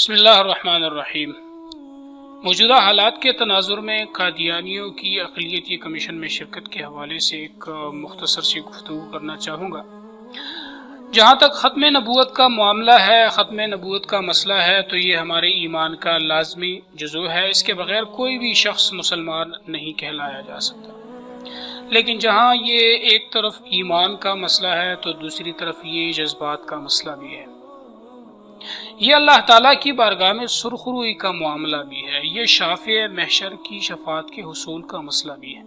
بسم اللہ الرحمن الرحیم۔ موجودہ حالات کے تناظر میں قادیانیوں کی اقلیتی کمیشن میں شرکت کے حوالے سے ایک مختصر سی گفتگو کرنا چاہوں گا۔ جہاں تک ختم نبوت کا معاملہ ہے، ختم نبوت کا مسئلہ ہے، تو یہ ہمارے ایمان کا لازمی جزو ہے۔ اس کے بغیر کوئی بھی شخص مسلمان نہیں کہلایا جا سکتا۔ لیکن جہاں یہ ایک طرف ایمان کا مسئلہ ہے تو دوسری طرف یہ جذبات کا مسئلہ بھی ہے۔ یہ اللہ تعالیٰ کی بارگاہ میں سرخروئی کا معاملہ بھی ہے۔ یہ شافع محشر کی شفاعت کے حصول کا مسئلہ بھی ہے۔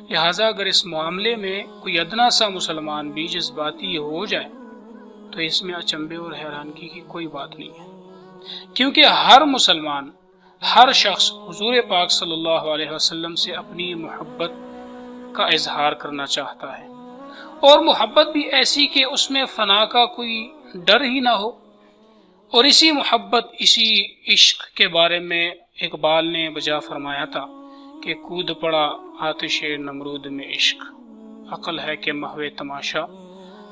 لہٰذا اگر اس معاملے میں کوئی ادنا سا مسلمان بھی جذباتی ہو جائے تو اس میں اچنبے اور حیرانگی کی کوئی بات نہیں ہے، کیونکہ ہر مسلمان، ہر شخص حضور پاک صلی اللہ علیہ وسلم سے اپنی محبت کا اظہار کرنا چاہتا ہے، اور محبت بھی ایسی کہ اس میں فنا کا کوئی ڈر ہی نہ ہو۔ اور اسی محبت، اسی عشق کے بارے میں اقبال نے بجا فرمایا تھا کہ کود پڑا آتش نمرود میں عشق، عقل ہے کہ محو تماشا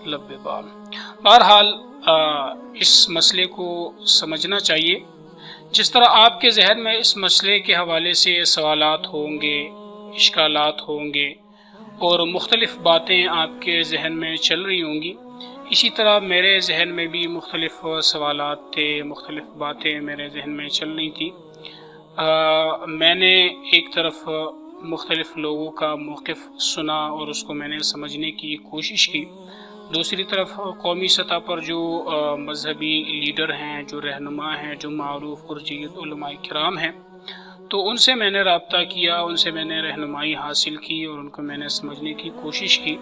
لب بال۔ بہرحال اس مسئلے کو سمجھنا چاہیے۔ جس طرح آپ کے ذہن میں اس مسئلے کے حوالے سے سوالات ہوں گے، اشکالات ہوں گے اور مختلف باتیں آپ کے ذہن میں چل رہی ہوں گی، اسی طرح میرے ذہن میں بھی مختلف سوالات تھے، مختلف باتیں میرے ذہن میں چل رہی تھی۔ میں نے ایک طرف مختلف لوگوں کا موقف سنا اور اس کو میں نے سمجھنے کی کوشش کی، دوسری طرف قومی سطح پر جو مذہبی لیڈر ہیں، جو رہنما ہیں، جو معروف اور جید علماء کرام ہیں، تو ان سے میں نے رابطہ کیا، ان سے میں نے رہنمائی حاصل کی اور ان کو میں نے سمجھنے کی کوشش کی۔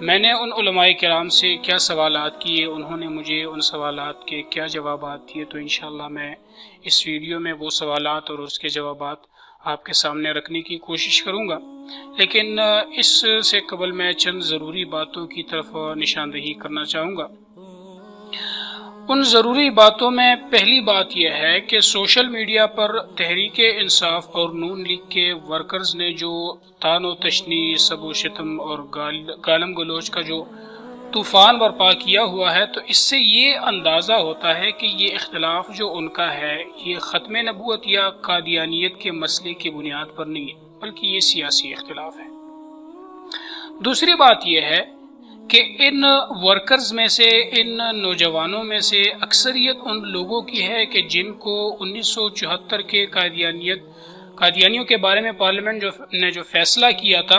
میں نے ان علماء کرام سے کیا سوالات کیے، انہوں نے مجھے ان سوالات کے کیا جوابات دیے، تو انشاءاللہ میں اس ویڈیو میں وہ سوالات اور اس کے جوابات آپ کے سامنے رکھنے کی کوشش کروں گا۔ لیکن اس سے قبل میں چند ضروری باتوں کی طرف نشاندہی کرنا چاہوں گا۔ ان ضروری باتوں میں پہلی بات یہ ہے کہ سوشل میڈیا پر تحریک انصاف اور نون لیگ کے ورکرز نے جو طعن و تشنیع، سب و شتم اور گالم گلوچ کا جو طوفان برپا کیا ہوا ہے، تو اس سے یہ اندازہ ہوتا ہے کہ یہ اختلاف جو ان کا ہے یہ ختم نبوت یا قادیانیت کے مسئلے کی بنیاد پر نہیں ہے، بلکہ یہ سیاسی اختلاف ہے۔ دوسری بات یہ ہے کہ ان ورکرز میں سے، ان نوجوانوں میں سے اکثریت ان لوگوں کی ہے کہ جن کو 1974 کے قادیانیوں کے بارے میں پارلیمنٹ نے جو فیصلہ کیا تھا،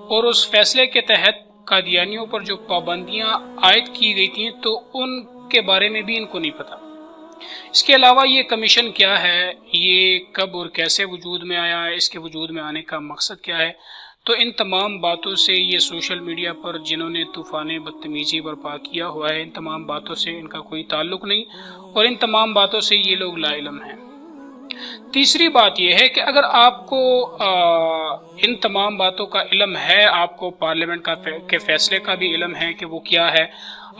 اور اس فیصلے کے تحت قادیانیوں پر جو پابندیاں عائد کی گئی تھیں، تو ان کے بارے میں بھی ان کو نہیں پتہ۔ اس کے علاوہ یہ کمیشن کیا ہے، یہ کب اور کیسے وجود میں آیا ہے، اس کے وجود میں آنے کا مقصد کیا ہے، تو ان تمام باتوں سے یہ سوشل میڈیا پر جنہوں نے طوفان بدتمیزی برپا کیا ہوا ہے، ان تمام باتوں سے ان کا کوئی تعلق نہیں، اور ان تمام باتوں سے یہ لوگ لا علم ہیں۔ تیسری بات یہ ہے کہ اگر آپ کو ان تمام باتوں کا علم ہے، آپ کو پارلیمنٹ کے فیصلے کا بھی علم ہے کہ وہ کیا ہے،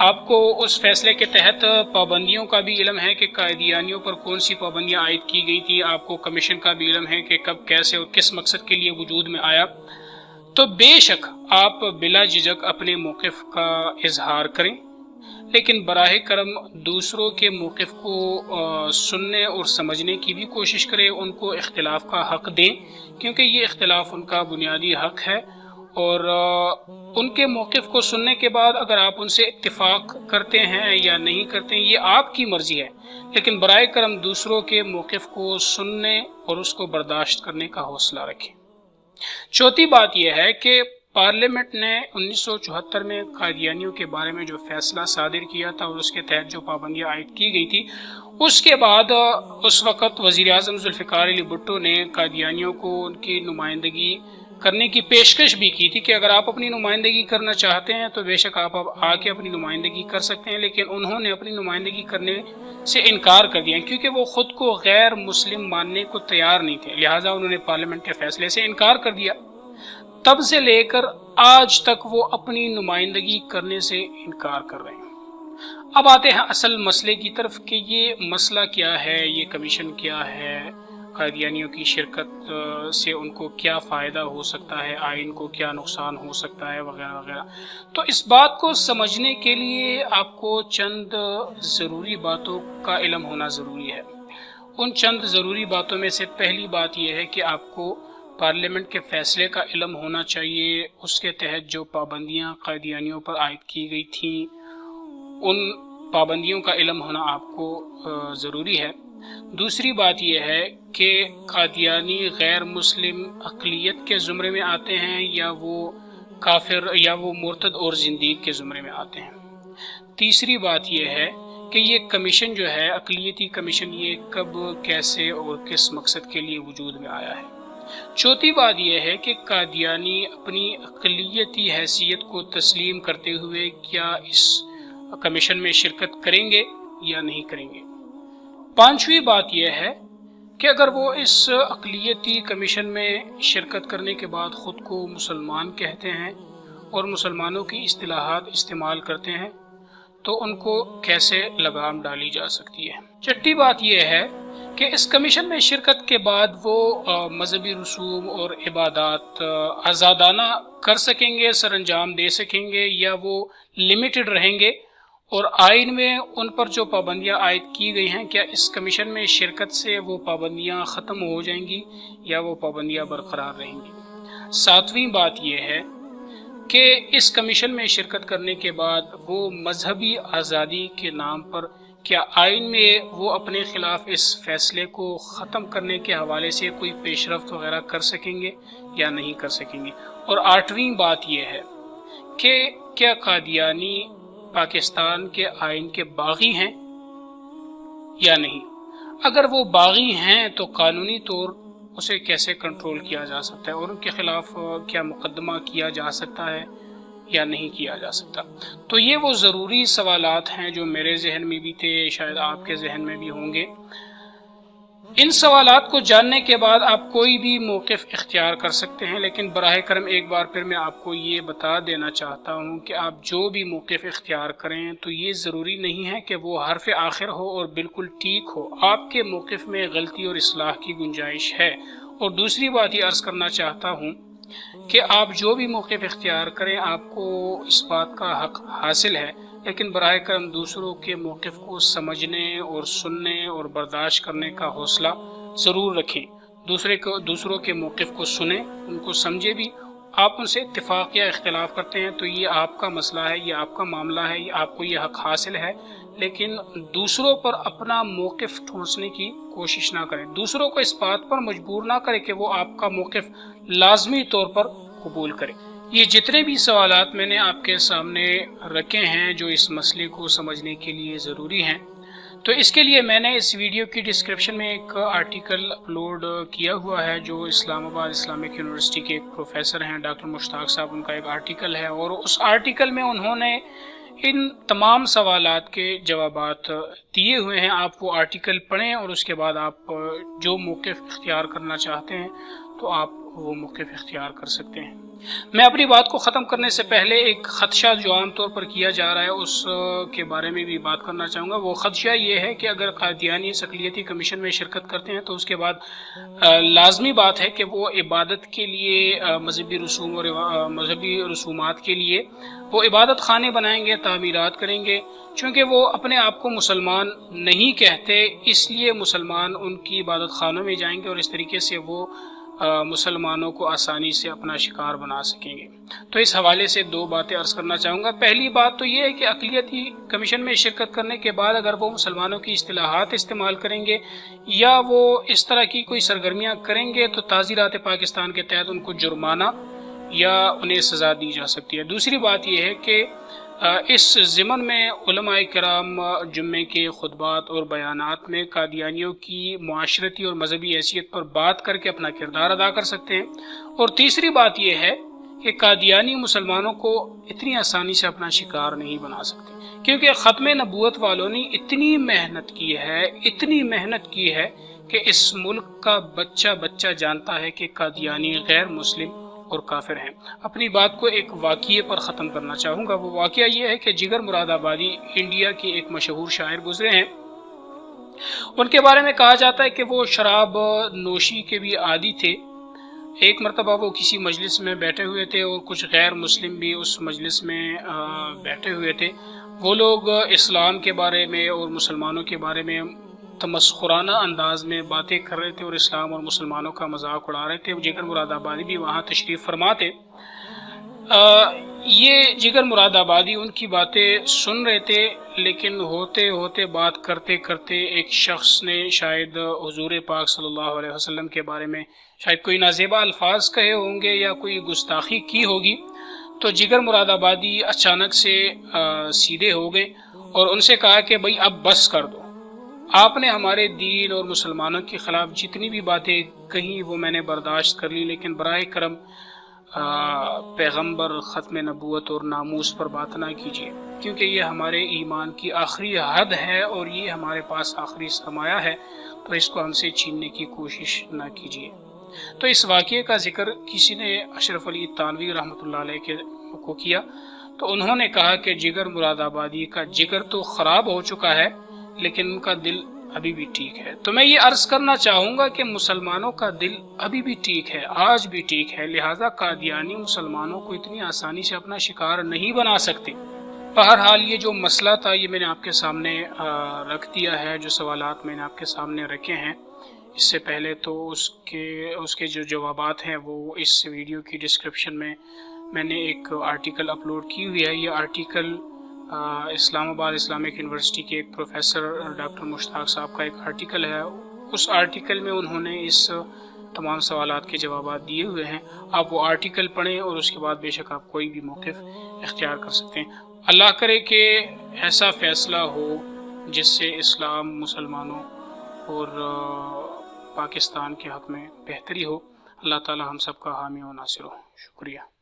آپ کو اس فیصلے کے تحت پابندیوں کا بھی علم ہے کہ قادیانیوں پر کون سی پابندیاں عائد کی گئی تھی، آپ کو کمیشن کا بھی علم ہے کہ کب، کیسے اور کس مقصد کے لیے وجود میں آیا، تو بے شک آپ بلا جھجک اپنے موقف کا اظہار کریں، لیکن براہ کرم دوسروں کے موقف کو سننے اور سمجھنے کی بھی کوشش کریں، ان کو اختلاف کا حق دیں، کیونکہ یہ اختلاف ان کا بنیادی حق ہے، اور ان کے موقف کو سننے کے بعد اگر آپ ان سے اتفاق کرتے ہیں یا نہیں کرتے ہیں، یہ آپ کی مرضی ہے، لیکن براہ کرم دوسروں کے موقف کو سننے اور اس کو برداشت کرنے کا حوصلہ رکھیں۔ چوتھی بات یہ ہے کہ پارلیمنٹ نے 1974 میں قادیانیوں کے بارے میں جو فیصلہ صادر کیا تھا اور اس کے تحت جو پابندیاں عائد کی گئی تھی، اس کے بعد اس وقت وزیر اعظم ذوالفقار علی بھٹو نے قادیانیوں کو ان کی نمائندگی کرنے کی پیشکش بھی کی تھی کہ اگر آپ اپنی نمائندگی کرنا چاہتے ہیں تو بے شک آپ آ کے اپنی نمائندگی کر سکتے ہیں، لیکن انہوں نے اپنی نمائندگی کرنے سے انکار کر دیا کیونکہ وہ خود کو غیر مسلم ماننے کو تیار نہیں تھے، لہٰذا انہوں نے پارلیمنٹ کے فیصلے سے انکار کر دیا۔ تب سے لے کر آج تک وہ اپنی نمائندگی کرنے سے انکار کر رہے ہیں۔ اب آتے ہیں اصل مسئلے کی طرف کہ یہ مسئلہ کیا ہے، یہ کمیشن کیا ہے، قادیانیوں کی شرکت سے ان کو کیا فائدہ ہو سکتا ہے، آئین کو کیا نقصان ہو سکتا ہے، وغیرہ وغیرہ۔ تو اس بات کو سمجھنے کے لیے آپ کو چند ضروری باتوں کا علم ہونا ضروری ہے۔ ان چند ضروری باتوں میں سے پہلی بات یہ ہے کہ آپ کو پارلیمنٹ کے فیصلے کا علم ہونا چاہیے، اس کے تحت جو پابندیاں قادیانیوں پر عائد کی گئی تھیں ان پابندیوں کا علم ہونا آپ کو ضروری ہے۔ دوسری بات یہ ہے کہ قادیانی غیر مسلم اقلیت کے زمرے میں آتے ہیں یا وہ کافر یا وہ مرتد اور زندیق کے زمرے میں آتے ہیں۔ تیسری بات یہ ہے کہ یہ کمیشن جو ہے اقلیتی کمیشن، یہ کب، کیسے اور کس مقصد کے لیے وجود میں آیا ہے۔ چوتھی بات یہ ہے کہ قادیانی اپنی اقلیتی حیثیت کو تسلیم کرتے ہوئے کیا اس کمیشن میں شرکت کریں گے یا نہیں کریں گے۔ پانچویں بات یہ ہے کہ اگر وہ اس اقلیتی کمیشن میں شرکت کرنے کے بعد خود کو مسلمان کہتے ہیں اور مسلمانوں کی اصطلاحات استعمال کرتے ہیں تو ان کو کیسے لگام ڈالی جا سکتی ہے۔ چھٹی بات یہ ہے کہ اس کمیشن میں شرکت کے بعد وہ مذہبی رسوم اور عبادات آزادانہ کر سکیں گے، سر انجام دے سکیں گے، یا وہ لمیٹڈ رہیں گے، اور آئین میں ان پر جو پابندیاں عائد کی گئی ہیں کیا اس کمیشن میں شرکت سے وہ پابندیاں ختم ہو جائیں گی یا وہ پابندیاں برقرار رہیں گی۔ ساتویں بات یہ ہے کہ اس کمیشن میں شرکت کرنے کے بعد وہ مذہبی آزادی کے نام پر کیا آئین میں وہ اپنے خلاف اس فیصلے کو ختم کرنے کے حوالے سے کوئی پیش رفت وغیرہ کر سکیں گے یا نہیں کر سکیں گے۔ اور آٹھویں بات یہ ہے کہ کیا قادیانی پاکستان کے آئین کے باغی ہیں یا نہیں۔ اگر وہ باغی ہیں تو قانونی طور اسے کیسے کنٹرول کیا جا سکتا ہے اور ان کے خلاف کیا مقدمہ کیا جا سکتا ہے یا نہیں کیا جا سکتا۔ تو یہ وہ ضروری سوالات ہیں جو میرے ذہن میں بھی تھے، شاید آپ کے ذہن میں بھی ہوں گے۔ ان سوالات کو جاننے کے بعد آپ کوئی بھی موقف اختیار کر سکتے ہیں، لیکن براہ کرم ایک بار پھر میں آپ کو یہ بتا دینا چاہتا ہوں کہ آپ جو بھی موقف اختیار کریں تو یہ ضروری نہیں ہے کہ وہ حرف آخر ہو اور بالکل ٹھیک ہو۔ آپ کے موقف میں غلطی اور اصلاح کی گنجائش ہے۔ اور دوسری بات یہ عرض کرنا چاہتا ہوں کہ آپ جو بھی موقف اختیار کریں آپ کو اس بات کا حق حاصل ہے، لیکن براہ کرم دوسروں کے موقف کو سمجھنے اور سننے اور برداشت کرنے کا حوصلہ ضرور رکھیں۔ دوسروں کے موقف کو سنیں، ان کو سمجھے بھی۔ آپ ان سے اتفاق یا اختلاف کرتے ہیں تو یہ آپ کا مسئلہ ہے، یہ آپ کا معاملہ ہے، یہ آپ کو یہ حق حاصل ہے، لیکن دوسروں پر اپنا موقف ٹھونسنے کی کوشش نہ کریں۔ دوسروں کو اس بات پر مجبور نہ کریں کہ وہ آپ کا موقف لازمی طور پر قبول کریں۔ یہ جتنے بھی سوالات میں نے آپ کے سامنے رکھے ہیں جو اس مسئلے کو سمجھنے کے لیے ضروری ہیں، تو اس کے لیے میں نے اس ویڈیو کی ڈسکرپشن میں ایک آرٹیکل اپلوڈ کیا ہوا ہے جو اسلام آباد اسلامک یونیورسٹی کے ایک پروفیسر ہیں ڈاکٹر مشتاق صاحب، ان کا ایک آرٹیکل ہے، اور اس آرٹیکل میں انہوں نے ان تمام سوالات کے جوابات دیے ہوئے ہیں۔ آپ وہ آرٹیکل پڑھیں اور اس کے بعد آپ جو موقف اختیار کرنا چاہتے ہیں تو آپ وہ موقف اختیار کر سکتے ہیں۔ میں اپنی بات کو ختم کرنے سے پہلے ایک خدشہ جو عام طور پر کیا جا رہا ہے اس کے بارے میں بھی بات کرنا چاہوں گا۔ وہ خدشہ یہ ہے کہ اگر قادیانی اقلیتی کمیشن میں شرکت کرتے ہیں تو اس کے بعد لازمی بات ہے کہ وہ عبادت کے لیے مذہبی رسوم اور مذہبی رسومات کے لیے وہ عبادت خانے بنائیں گے، تعمیرات کریں گے۔ چونکہ وہ اپنے آپ کو مسلمان نہیں کہتے اس لیے مسلمان ان کی عبادت خانوں میں جائیں گے اور اس طریقے سے وہ مسلمانوں کو آسانی سے اپنا شکار بنا سکیں گے۔ تو اس حوالے سے دو باتیں عرض کرنا چاہوں گا۔ پہلی بات تو یہ ہے کہ اقلیتی کمیشن میں شرکت کرنے کے بعد اگر وہ مسلمانوں کی اصطلاحات استعمال کریں گے یا وہ اس طرح کی کوئی سرگرمیاں کریں گے تو تعزیرات پاکستان کے تحت ان کو جرمانہ یا انہیں سزا دی جا سکتی ہے۔ دوسری بات یہ ہے کہ اس ضمن میں علماء کرام جمعے کے خطبات اور بیانات میں قادیانیوں کی معاشرتی اور مذہبی حیثیت پر بات کر کے اپنا کردار ادا کر سکتے ہیں۔ اور تیسری بات یہ ہے کہ قادیانی مسلمانوں کو اتنی آسانی سے اپنا شکار نہیں بنا سکتے، کیونکہ ختم نبوت والوں نے اتنی محنت کی ہے کہ اس ملک کا بچہ جانتا ہے کہ قادیانی غیر مسلم اور کافر ہیں۔ اپنی بات کو ایک واقعے پر ختم کرنا چاہوں گا۔ وہ واقعہ یہ ہے کہ جگر مراد آبادی انڈیا کے ایک مشہور شاعر گزرے ہیں ان کے بارے میں کہا جاتا ہے کہ وہ شراب نوشی کے بھی عادی تھے۔ ایک مرتبہ وہ کسی مجلس میں بیٹھے ہوئے تھے اور کچھ غیر مسلم بھی اس مجلس میں بیٹھے ہوئے تھے۔ وہ لوگ اسلام کے بارے میں اور مسلمانوں کے بارے میں تمسخرانہ انداز میں باتیں کر رہے تھے اور اسلام اور مسلمانوں کا مذاق اڑا رہے تھے۔ جگر مراد آبادی بھی وہاں تشریف فرما تھے۔ یہ جگر مراد آبادی ان کی باتیں سن رہے تھے، لیکن ہوتے ہوتے بات کرتے کرتے ایک شخص نے شاید حضور پاک صلی اللہ علیہ وسلم کے بارے میں شاید کوئی نازیبا الفاظ کہے ہوں گے یا کوئی گستاخی کی ہوگی، تو جگر مراد آبادی اچانک سے سیدھے ہو گئے اور ان سے کہا کہ بھئی اب بس کر دو، آپ نے ہمارے دین اور مسلمانوں کے خلاف جتنی بھی باتیں کہیں وہ میں نے برداشت کر لی، لیکن براہ کرم پیغمبر، ختم نبوت اور ناموس پر بات نہ کیجیے، کیونکہ یہ ہمارے ایمان کی آخری حد ہے اور یہ ہمارے پاس آخری سرمایہ ہے، تو اس کو ہم سے چھیننے کی کوشش نہ کیجیے۔ تو اس واقعے کا ذکر کسی نے اشرف علی تھانوی رحمۃ اللہ علیہ کو کیا، تو انہوں نے کہا کہ جگر مراد آبادی کا جگر تو خراب ہو چکا ہے لیکن ان کا دل ابھی بھی ٹھیک ہے۔ تو میں یہ عرض کرنا چاہوں گا کہ مسلمانوں کا دل ابھی بھی ٹھیک ہے، آج بھی ٹھیک ہے، لہٰذا قادیانی مسلمانوں کو اتنی آسانی سے اپنا شکار نہیں بنا سکتے۔ بہرحال یہ جو مسئلہ تھا یہ میں نے آپ کے سامنے رکھ دیا ہے، جو سوالات میں نے آپ کے سامنے رکھے ہیں۔ اس سے پہلے تو اس کے جو جوابات ہیں وہ اس ویڈیو کی ڈسکرپشن میں نے ایک آرٹیکل اپلوڈ کی ہوئی ہے۔ یہ آرٹیکل اسلام آباد اسلامک یونیورسٹی کے ایک پروفیسر ڈاکٹر مشتاق صاحب کا ایک آرٹیکل ہے۔ اس آرٹیکل میں انہوں نے اس تمام سوالات کے جوابات دیے ہوئے ہیں۔ آپ وہ آرٹیکل پڑھیں اور اس کے بعد بے شک آپ کوئی بھی موقف اختیار کر سکتے ہیں۔ اللہ کرے کہ ایسا فیصلہ ہو جس سے اسلام، مسلمانوں اور پاکستان کے حق میں بہتری ہو۔ اللہ تعالی ہم سب کا حامی و ناصر ہو۔ شکریہ۔